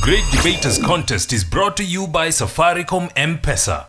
Great Debaters Contest is brought to you by Safaricom M-Pesa.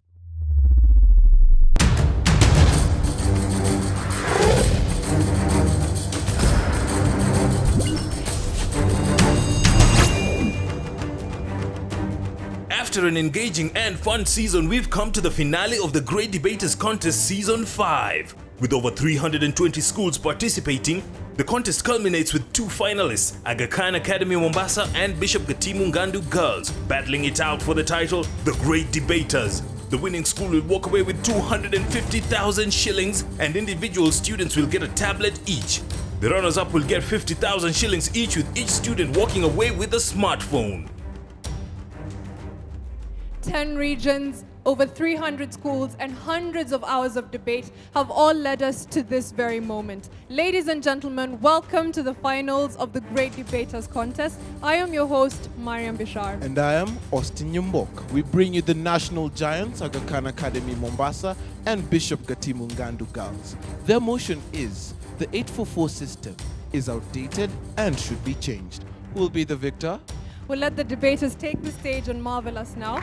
After an engaging and fun season, we've come to the finale of the Great Debaters Contest Season 5. With over 320 schools participating, the contest culminates with two finalists, Aga Khan Academy Mombasa and Bishop Gatimu Ngandu Girls, battling it out for the title, The Great Debaters. The winning school will walk away with 250,000 shillings and individual students will get a tablet each. The runners-up will get 50,000 shillings each, with each student walking away with a smartphone. 10 regions, over 300 schools, and hundreds of hours of debate have all led us to this very moment. Ladies and gentlemen, welcome to the finals of the Great Debaters Contest. I am your host, Mariam Bishar. And I am Austin Yumbok. We bring you the national giants, Aga Khan Academy Mombasa and Bishop Gatimu Ngandu Girls. Their motion is, the 844 system is outdated and should be changed. Who will be the victor? We'll let the debaters take the stage and marvel us now.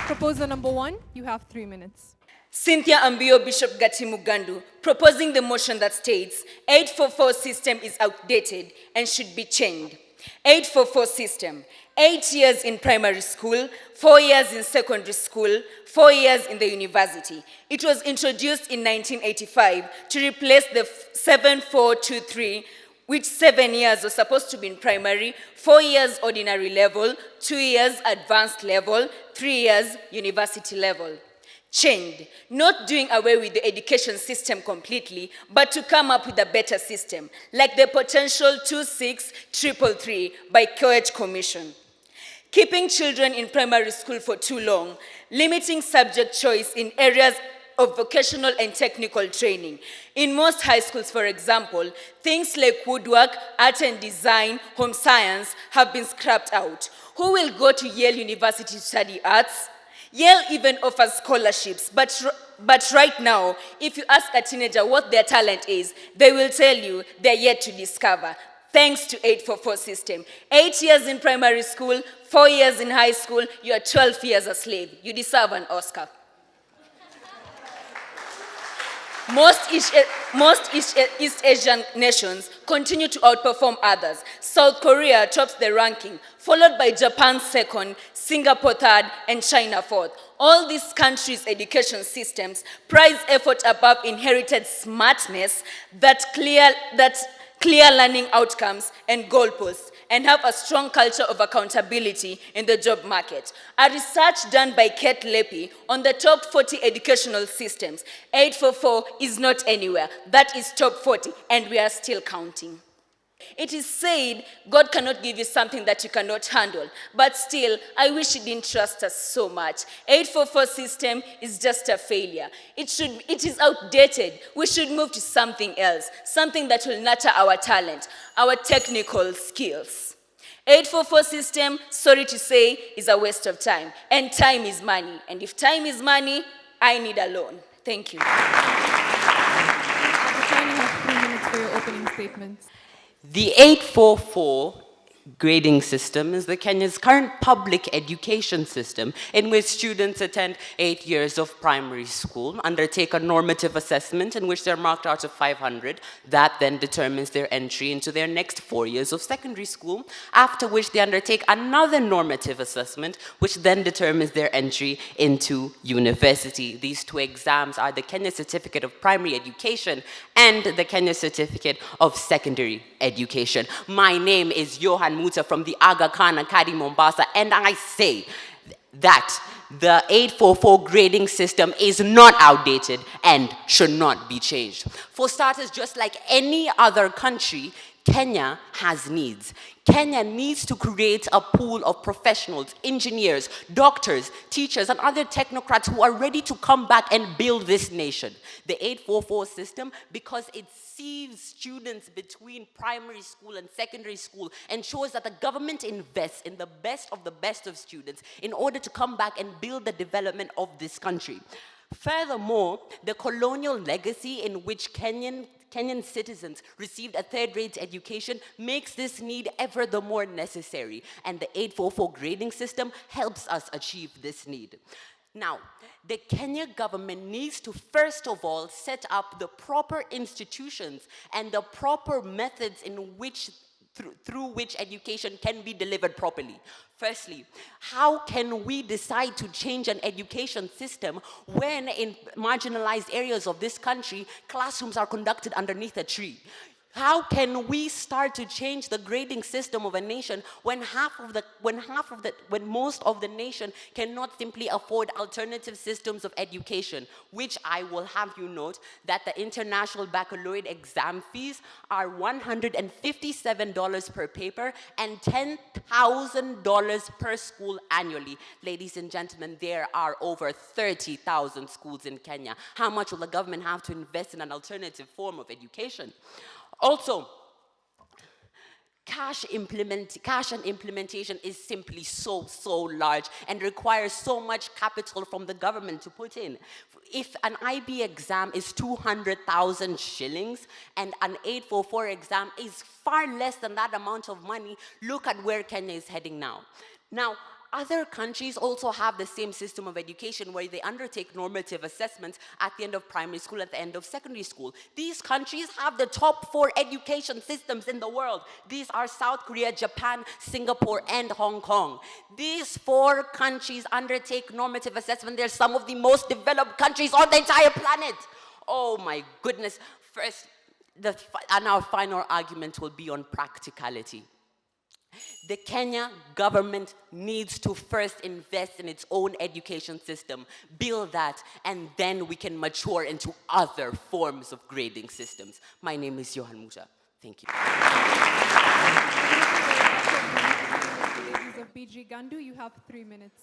Proposer number 1, you have 3 minutes. Cynthia Ambio Bishop Gatimu Ngandu, proposing the motion that states 844 system is outdated and should be changed. 844 system, 8 years in primary school, 4 years in secondary school, 4 years in the university. It was introduced in 1985 to replace the 7423, which 7 years was supposed to be in primary, 4 years ordinary level, 2 years advanced level, 3 years university level. Changed, not doing away with the education system completely, but to come up with a better system, like the potential 26333 by Coach Commission. Keeping children in primary school for too long, limiting subject choice in areas of vocational and technical training. In most high schools, for example, things like woodwork, art and design, home science have been scrapped out. Who will go to Yale University to study arts? Yale even offers scholarships, but right now, if you ask a teenager what their talent is, they will tell you they're yet to discover. Thanks to 844 system. 8 years in primary school, 4 years in high school, you are 12 years a slave. You deserve an Oscar. Most East Asian nations continue to outperform others. South Korea tops the ranking, followed by Japan second, Singapore third, and China fourth. All these countries' education systems prize effort above inherited smartness, that clear learning outcomes and goalposts, and have a strong culture of accountability in the job market. A research done by Kate Lepi on the top 40 educational systems, 844 is not anywhere. That is top 40, and we are still counting. It is said God cannot give you something that you cannot handle, but still, I wish He didn't trust us so much. 844 system is just a failure. It is outdated. We should move to something else, something that will nurture our talent, our technical skills. 844 system, sorry to say, is a waste of time, and time is money. And if time is money, I need a loan. Thank you. Dr. you have 3 minutes for your opening statements. The 844 grading system is the Kenya's current public education system in which students attend 8 years of primary school, undertake a normative assessment in which they're marked out of 500. That then determines their entry into their next 4 years of secondary school, after which they undertake another normative assessment, which then determines their entry into university. These two exams are the Kenya Certificate of Primary Education and the Kenya Certificate of Secondary Education. My name is Johan Muta from the Aga Khan Academy Mombasa, and I say that the 844 grading system is not outdated and should not be changed. For starters, just like any other country, Kenya has needs. Kenya needs to create a pool of professionals, engineers, doctors, teachers, and other technocrats who are ready to come back and build this nation. The 844 system, because it sieves students between primary school and secondary school, ensures that the government invests in the best of students in order to come back and build the development of this country. Furthermore, the colonial legacy in which Kenya Kenyan citizens received a third-rate education makes this need ever the more necessary, and the 844 grading system helps us achieve this need. Now, the Kenya government needs to first of all set up the proper institutions and the proper methods in which through which education can be delivered properly. Firstly, how can we decide to change an education system when in marginalized areas of this country, classrooms are conducted underneath a tree? How can we start to change the grading system of a nation when most of the nation cannot simply afford alternative systems of education, which I will have you note that the international baccalaureate exam fees are $157 per paper and $10,000 per school annually. Ladies and gentlemen, there are over 30,000 schools in Kenya. How much will the government have to invest in an alternative form of education? Also, cash and implementation is simply so large and requires so much capital from the government to put in. If an IB exam is 200,000 shillings and an 844 exam is far less than that amount of money, look at where Kenya is heading now. Now, other countries also have the same system of education where they undertake normative assessments at the end of primary school, at the end of secondary school. These countries have the top 4 education systems in the world. These are South Korea, Japan, Singapore, and Hong Kong. These 4 countries undertake normative assessment. They're some of the most developed countries on the entire planet. Oh my goodness. First, and our final argument will be on practicality. The Kenya government needs to first invest in its own education system, build that, and then we can mature into other forms of grading systems. My name is Johan Muta. Thank you. Ladies of BG Ngandu, you have 3 minutes.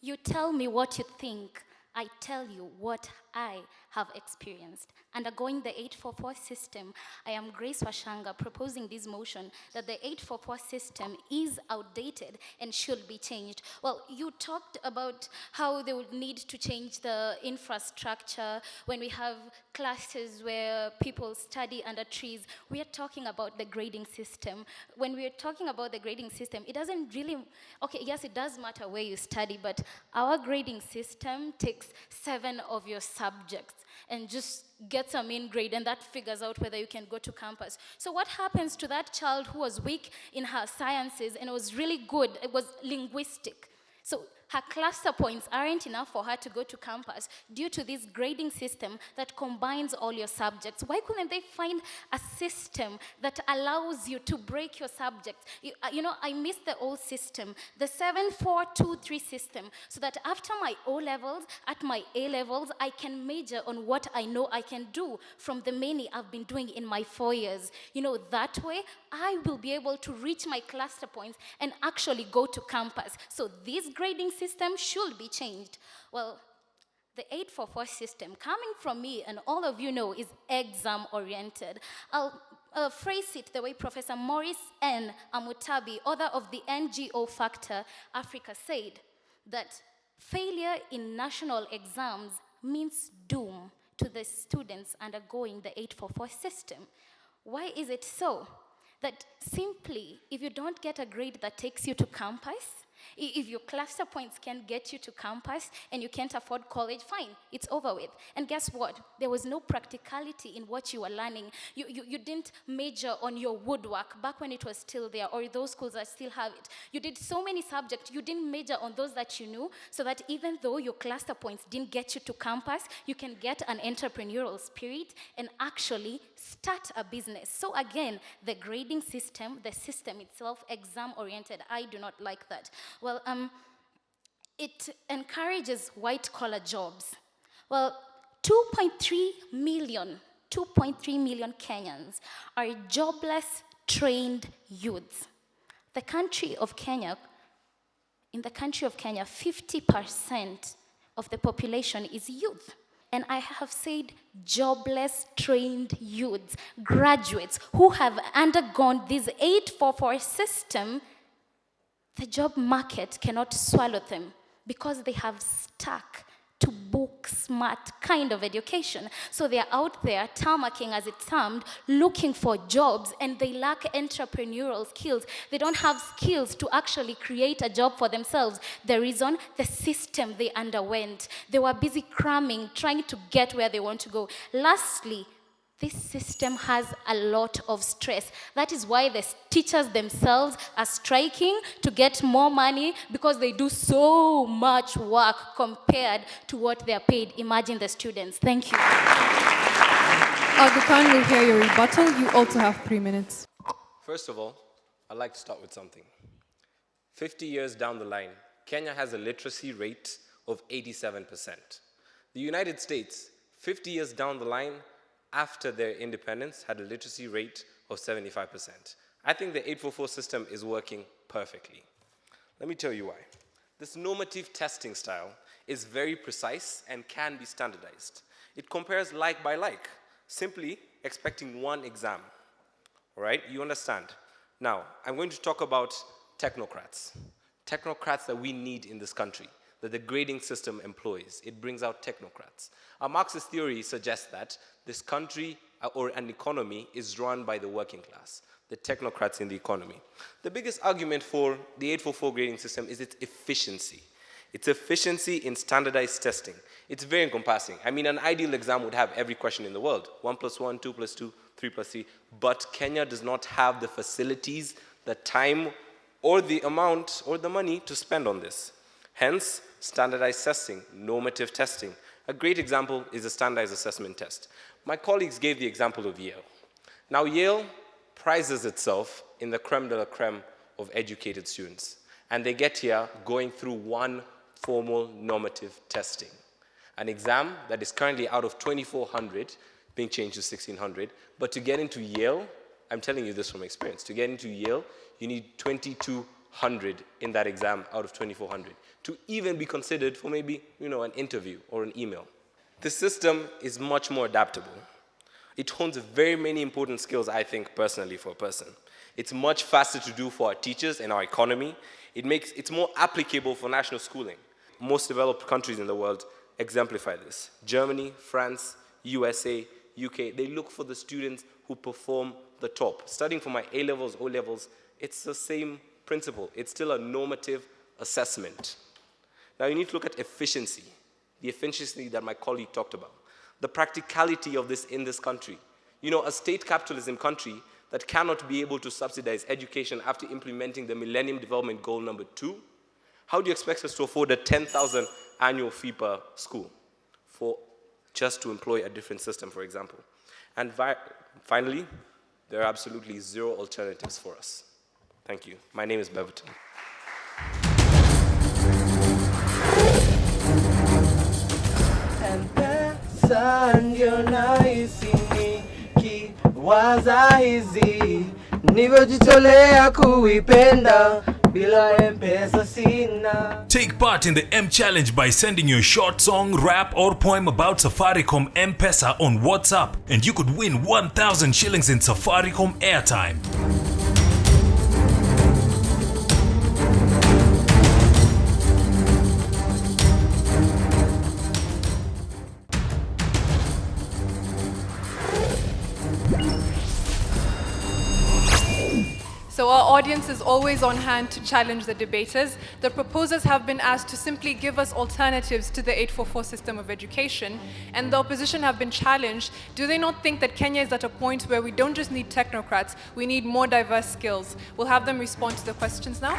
You tell me what you think. I tell you what I have experienced. Undergoing the 844 system, I am Grace Washanga proposing this motion that the 844 system is outdated and should be changed. Well, you talked about how they would need to change the infrastructure when we have classes where people study under trees. We are talking about the grading system. When we are talking about the grading system, it doesn't really, okay, yes, it does matter where you study, but our grading system takes 7 of your subjects and just gets a mean grade, and that figures out whether you can go to campus. So what happens to that child who was weak in her sciences and was really good? It was linguistic. So her cluster points aren't enough for her to go to campus due to this grading system that combines all your subjects. Why couldn't they find a system that allows you to break your subjects? You know, I miss the old system, the 7-4-2-3 system, so that after my O-levels, at my A-levels, I can major on what I know I can do from the many I've been doing in my 4 years. You know, that way, I will be able to reach my cluster points and actually go to campus. So this grading system should be changed. Well, the 844 system, coming from me and all of you know, is exam-oriented. I'll phrase it the way Professor Maurice N. Amutabi, author of the NGO Factor Africa, said, that failure in national exams means doom to the students undergoing the 844 system. Why is it so? That simply, if you don't get a grade that takes you to campus, if your cluster points can't get you to campus and you can't afford college, fine, it's over with. And guess what? There was no practicality in what you were learning. You didn't major on your woodwork back when it was still there, or those schools that still have it. You did so many subjects, you didn't major on those that you knew, so that even though your cluster points didn't get you to campus, you can get an entrepreneurial spirit and actually start a business. So again, the grading system, the system itself, exam-oriented, I do not like that. Well, it encourages white-collar jobs. Well, 2.3 million Kenyans are jobless, trained youths. The country of Kenya, in the country of Kenya, 50% of the population is youth. And I have said jobless, trained youths, graduates who have undergone this 844 system. The job market cannot swallow them because they have stuck to book book smart kind of education. So they're out there, tarmacking as it's termed, looking for jobs, and they lack entrepreneurial skills. They don't have skills to actually create a job for themselves. The reason? The system they underwent. They were busy cramming, trying to get where they want to go. Lastly, this system has a lot of stress. That is why the teachers themselves are striking to get more money, because they do so much work compared to what they are paid. Imagine the students. Thank you. Aga Khan will hear your rebuttal. You also have 3 minutes. First of all, I'd like to start with something. 50 years down the line, Kenya has a literacy rate of 87%. The United States, 50 years down the line, after their independence, had a literacy rate of 75%. I think the 844 system is working perfectly. Let me tell you why. This normative testing style is very precise and can be standardized. It compares like by like, simply expecting one exam. All right, you understand? Now, I'm going to talk about technocrats. Technocrats that we need in this country, that the grading system employs. It brings out technocrats. A Marxist theory suggests that this country or an economy is run by the working class, the technocrats in the economy. The biggest argument for the 844 grading system is its efficiency. Its efficiency in standardized testing. It's very encompassing. I mean, an ideal exam would have every question in the world. 1 + 1, 2 + 2, 3 + 3. But Kenya does not have the facilities, the time, or the amount, or the money to spend on this. Hence, standardized testing, normative testing. A great example is the standardized assessment test. My colleagues gave the example of Yale. Now, Yale prizes itself in the creme de la creme of educated students. And they get here going through one formal normative testing. An exam that is currently out of 2,400, being changed to 1,600. But to get into Yale, I'm telling you this from experience, to get into Yale, you need 2,200 in that exam out of 2,400 to even be considered for maybe, an interview or an email. The system is much more adaptable. It hones very many important skills, I think, personally, for a person. It's much faster to do for our teachers and our economy. It's more applicable for national schooling. Most developed countries in the world exemplify this. Germany, France, USA, UK, they look for the students who perform the top. Studying for my A-levels, O-levels, it's the same principle. It's still a normative assessment. Now you need to look at efficiency, the efficiency that my colleague talked about, the practicality of this in this country. A state capitalism country that cannot be able to subsidize education after implementing the Millennium Development Goal number 2, how do you expect us to afford a 10,000 annual fee per school for just to employ a different system, for example? And finally, there are absolutely zero alternatives for us. Thank you. My name is Beverton. Mpesa ndio nahisi nikiwaza hizi, nivyojitolea kuipenda, bila Mpesa sina. Take part in the M Challenge by sending your short song, rap or poem about Safaricom M-Pesa on WhatsApp, and you could win 1,000 shillings in Safaricom airtime. So our audience is always on hand to challenge the debaters. The proposers have been asked to simply give us alternatives to the 844 system of education, and the opposition have been challenged. Do they not think that Kenya is at a point where we don't just need technocrats, we need more diverse skills? We'll have them respond to the questions now.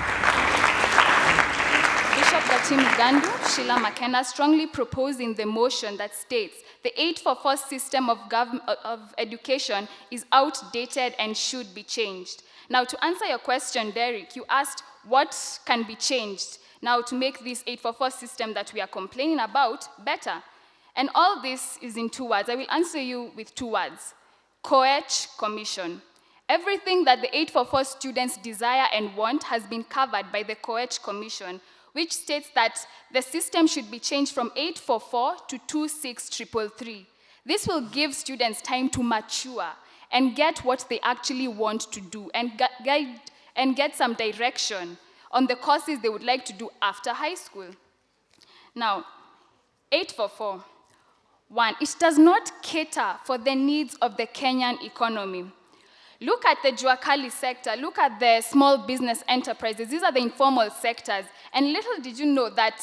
Bishop Ngandu, Sheila McKenna strongly proposing the motion that states the 844 system of education is outdated and should be changed. Now, to answer your question, Derek, you asked what can be changed now to make this 844 system that we are complaining about better. And all this is in 2 words. I will answer you with 2 words. COECH Commission. Everything that the 844 students desire and want has been covered by the COECH Commission, which states that the system should be changed from 844 to 26333. This will give students time to mature and get what they actually want to do, and get some direction on the courses they would like to do after high school. Now, 844, One, it does not cater for the needs of the Kenyan economy. Look at the Juakali sector, look at the small business enterprises. These are the informal sectors. And little did you know that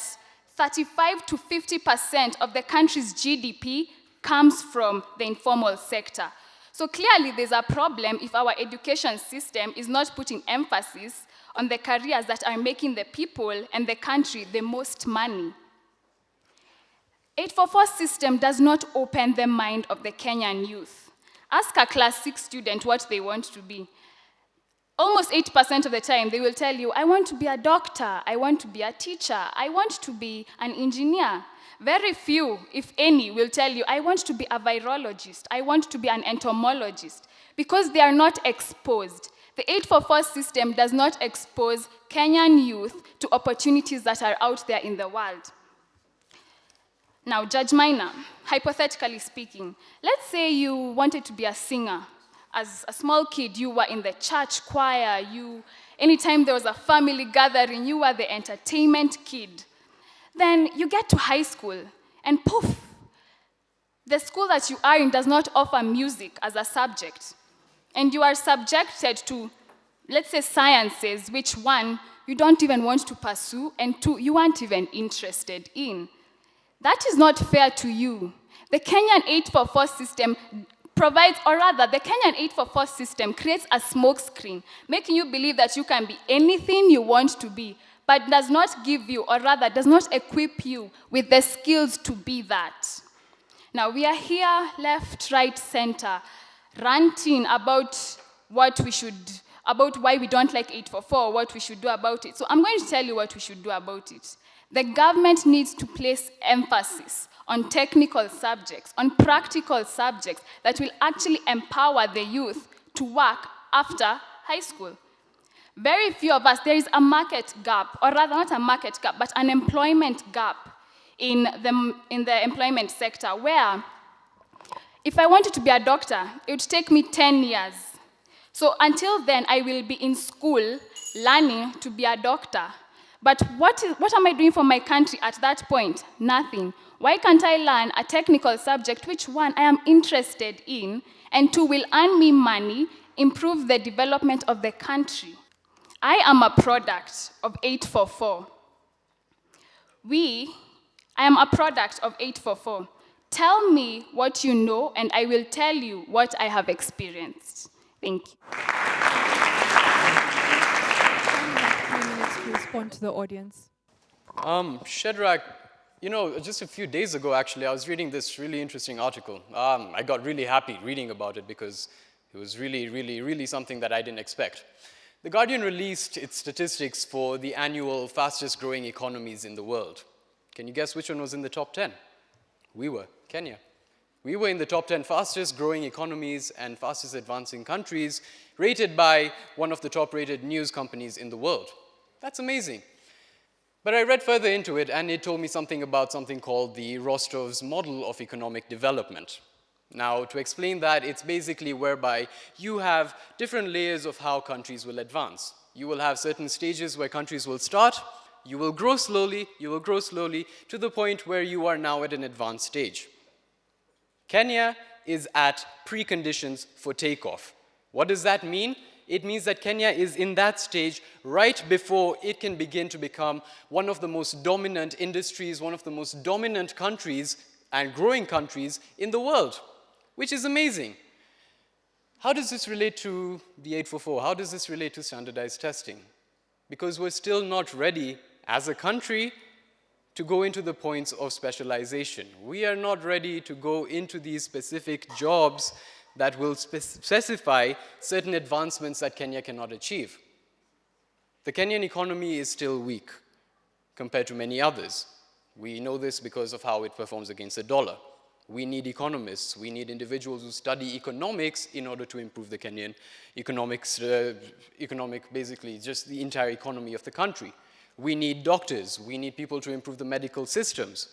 35 to 50% of the country's GDP comes from the informal sector. So clearly there's a problem if our education system is not putting emphasis on the careers that are making the people and the country the most money. 844 system does not open the mind of the Kenyan youth. Ask a class 6 student what they want to be. Almost 80% of the time, they will tell you, I want to be a doctor, I want to be a teacher, I want to be an engineer. Very few, if any, will tell you, I want to be a virologist, I want to be an entomologist, because they are not exposed. The 844 system does not expose Kenyan youth to opportunities that are out there in the world. Now, Judge Minor, hypothetically speaking, let's say you wanted to be a singer. As a small kid, you were in the church choir. Anytime there was a family gathering, you were the entertainment kid. Then you get to high school, and poof, the school that you are in does not offer music as a subject. And you are subjected to, let's say, sciences, which one, you don't even want to pursue, and two, you aren't even interested in. That is not fair to you. The Kenyan 844 system provides, or rather, the Kenyan 844 system creates a smokescreen, making you believe that you can be anything you want to be, but does not give you, or rather, does not equip you with the skills to be that. Now, we are here, left, right, center, ranting about what we should, about why we don't like 844, what we should do about it. So I'm going to tell you what we should do about it. The government needs to place emphasis on technical subjects, on practical subjects that will actually empower the youth to work after high school. Very few of us, there is a market gap, or rather not a market gap, but an employment gap in the employment sector, where if I wanted to be a doctor, it would take me 10 years. So until then, I will be in school learning to be a doctor. But what am I doing for my country at that point? Nothing. Why can't I learn a technical subject, which one I am interested in, and two will earn me money, improve the development of the country? I am a product of 844. I am a product of 844. Tell me what you know, and I will tell you what I have experienced. Thank you. 3 minutes to respond to the audience. Shadrach, just a few days ago, actually, I was reading this really interesting article. I got really happy reading about it because it was really, really, really something that I didn't expect. The Guardian released its statistics for the annual fastest growing economies in the world. Can you guess which one was in the top 10? We were, Kenya. We were in the top 10 fastest growing economies and fastest advancing countries, rated by one of the top rated news companies in the world. That's amazing. But I read further into it, and it told me something about something called the Rostov's model of economic development. Now, to explain that, it's basically whereby you have different layers of how countries will advance. You will have certain stages where countries will start, you will grow slowly to the point where you are now at an advanced stage. Kenya is at preconditions for takeoff. What does that mean? It means that Kenya is in that stage right before it can begin to become one of the most dominant industries, one of the most dominant countries and growing countries in the world, which is amazing. How does this relate to the 844? How does this relate to standardized testing? Because we're still not ready as a country to go into the points of specialization. We are not ready to go into these specific jobs that will specify certain advancements that Kenya cannot achieve. The Kenyan economy is still weak compared to many others. We know this because of how it performs against the dollar. We need economists, we need individuals who study economics in order to improve the Kenyan basically just the entire economy of the country. We need doctors, we need people to improve the medical systems.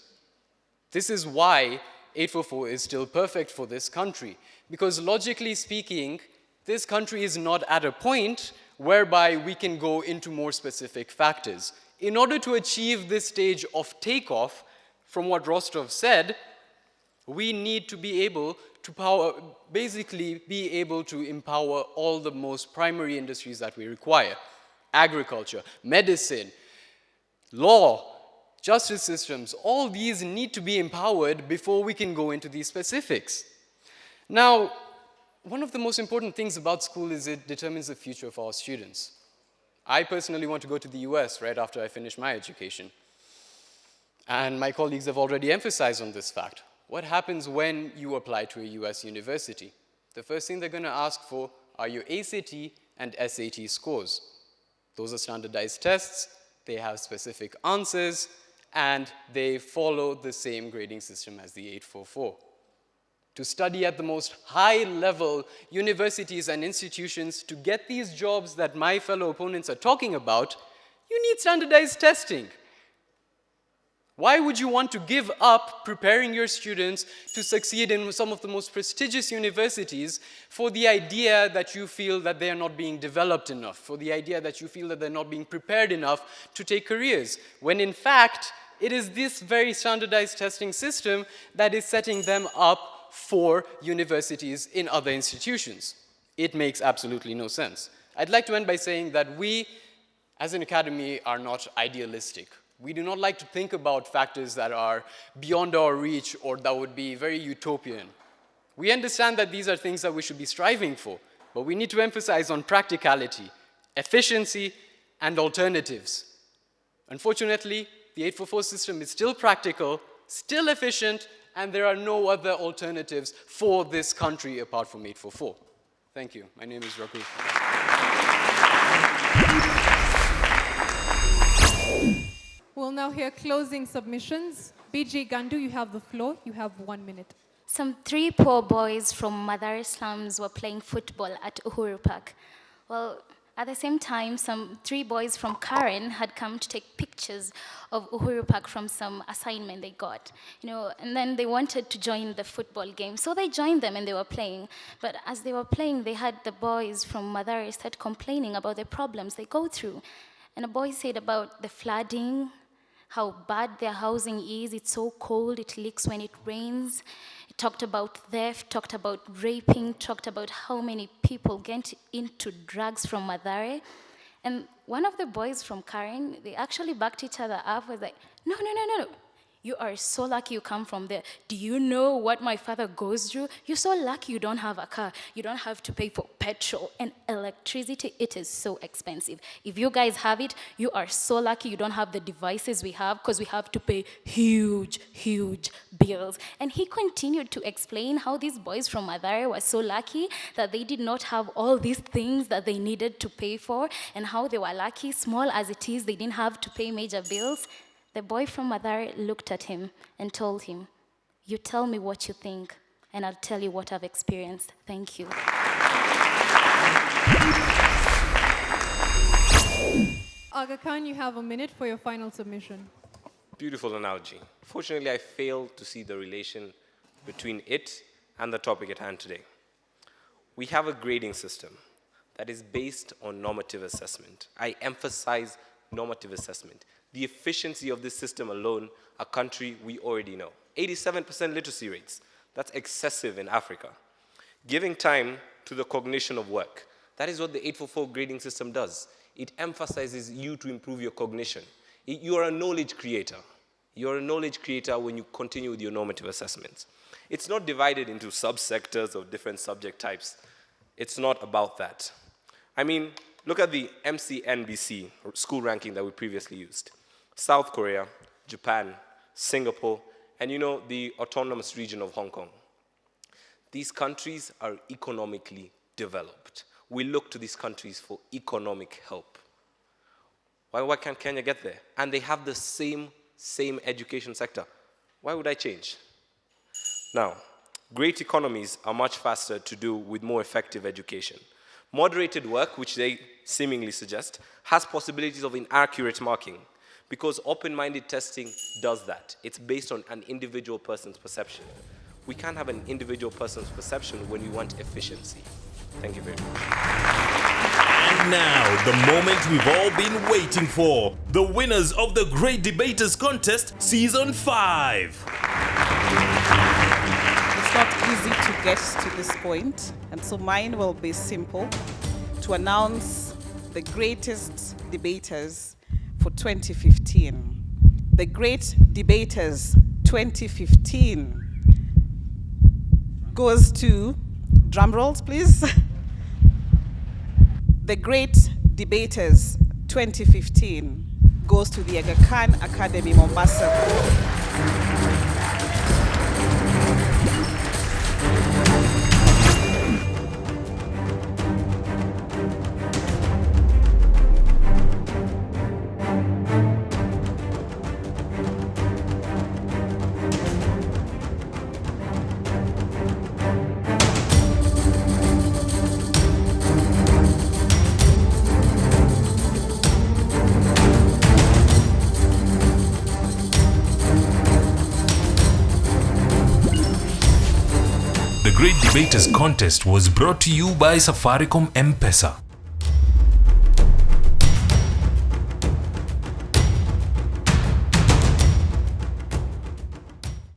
This is why 844 is still perfect for this country, because logically speaking, this country is not at a point whereby we can go into more specific factors. In order to achieve this stage of takeoff, from what Rostov said, We need to be able to basically be able to empower all the most primary industries that we require. Agriculture, medicine, law, justice systems, all these need to be empowered before we can go into these specifics. Now, one of the most important things about school is it determines the future of our students. I personally want to go to the US right after I finish my education. And my colleagues have already emphasized on this fact. What happens when you apply to a US university? The first thing they're going to ask for are your ACT and SAT scores. Those are standardized tests, they have specific answers, and they follow the same grading system as the 844. To study at the most high-level universities and institutions to get these jobs that my fellow opponents are talking about, you need standardized testing. Why would you want to give up preparing your students to succeed in some of the most prestigious universities for the idea that you feel that they are not being developed enough, for the idea that you feel that they're not being prepared enough to take careers, when in fact, it is this very standardized testing system that is setting them up for universities in other institutions? It makes absolutely no sense. I'd like to end by saying that we, as an academy, are not idealistic. We do not like to think about factors that are beyond our reach or that would be very utopian. We understand that these are things that we should be striving for, but we need to emphasize on practicality, efficiency, and alternatives. Unfortunately, the 844 system is still practical, still efficient, and there are no other alternatives for this country apart from 844. Thank you. My name is Raku. We'll now hear closing submissions. BG Ngandu, you have the floor. You have 1 minute. Some 3 poor boys from Madare slums were playing football at Uhuru Park. Well, at the same time, some 3 boys from Karen had come to take pictures of Uhuru Park from some assignment they got, and then they wanted to join the football game. So they joined them and they were playing. But as they were playing, they had the boys from Madare start complaining about the problems they go through. And a boy said about the flooding, how bad their housing is, it's so cold, it leaks when it rains. It talked about theft, talked about raping, talked about how many people get into drugs from Madare. And one of the boys from Karen, they actually backed each other up, was like, no. You are so lucky you come from there. Do you know what my father goes through? You're so lucky you don't have a car. You don't have to pay for petrol and electricity. It is so expensive. If you guys have it, you are so lucky you don't have the devices we have because we have to pay huge bills. And he continued to explain how these boys from Madare were so lucky that they did not have all these things that they needed to pay for, and how they were lucky, small as it is, they didn't have to pay major bills. The boy from Madare looked at him and told him, "You tell me what you think, and I'll tell you what I've experienced. Thank you." Aga Khan, you have a minute for your final submission. Beautiful analogy. Fortunately, I failed to see the relation between it and the topic at hand today. We have a grading system that is based on normative assessment. I emphasize normative assessment. The efficiency of this system alone, a country we already know. 87% literacy rates. That's excessive in Africa. Giving time to the cognition of work. That is what the 844 grading system does. It emphasizes you to improve your cognition. You are a knowledge creator. You're a knowledge creator when you continue with your normative assessments. It's not divided into subsectors of different subject types. It's not about that. I mean, look at the MCNBC school ranking that we previously used. South Korea, Japan, Singapore, and the autonomous region of Hong Kong. These countries are economically developed. We look to these countries for economic help. Why can't Kenya get there? And they have the same education sector. Why would I change? Now, great economies are much faster to do with more effective education. Moderated work, which they seemingly suggest, has possibilities of inaccurate marking because open-minded testing does that. It's based on an individual person's perception. We can't have an individual person's perception when we want efficiency. Thank you very much. And now, the moment we've all been waiting for. The winners of the Great Debaters Contest Season 5. get to this point, and so mine will be simple, to announce the greatest debaters for 2015. The Great Debaters 2015 goes to, drum rolls please. The Great Debaters 2015 goes to the Aga Khan Academy, Mombasa. The Great Debaters Contest was brought to you by Safaricom M-Pesa.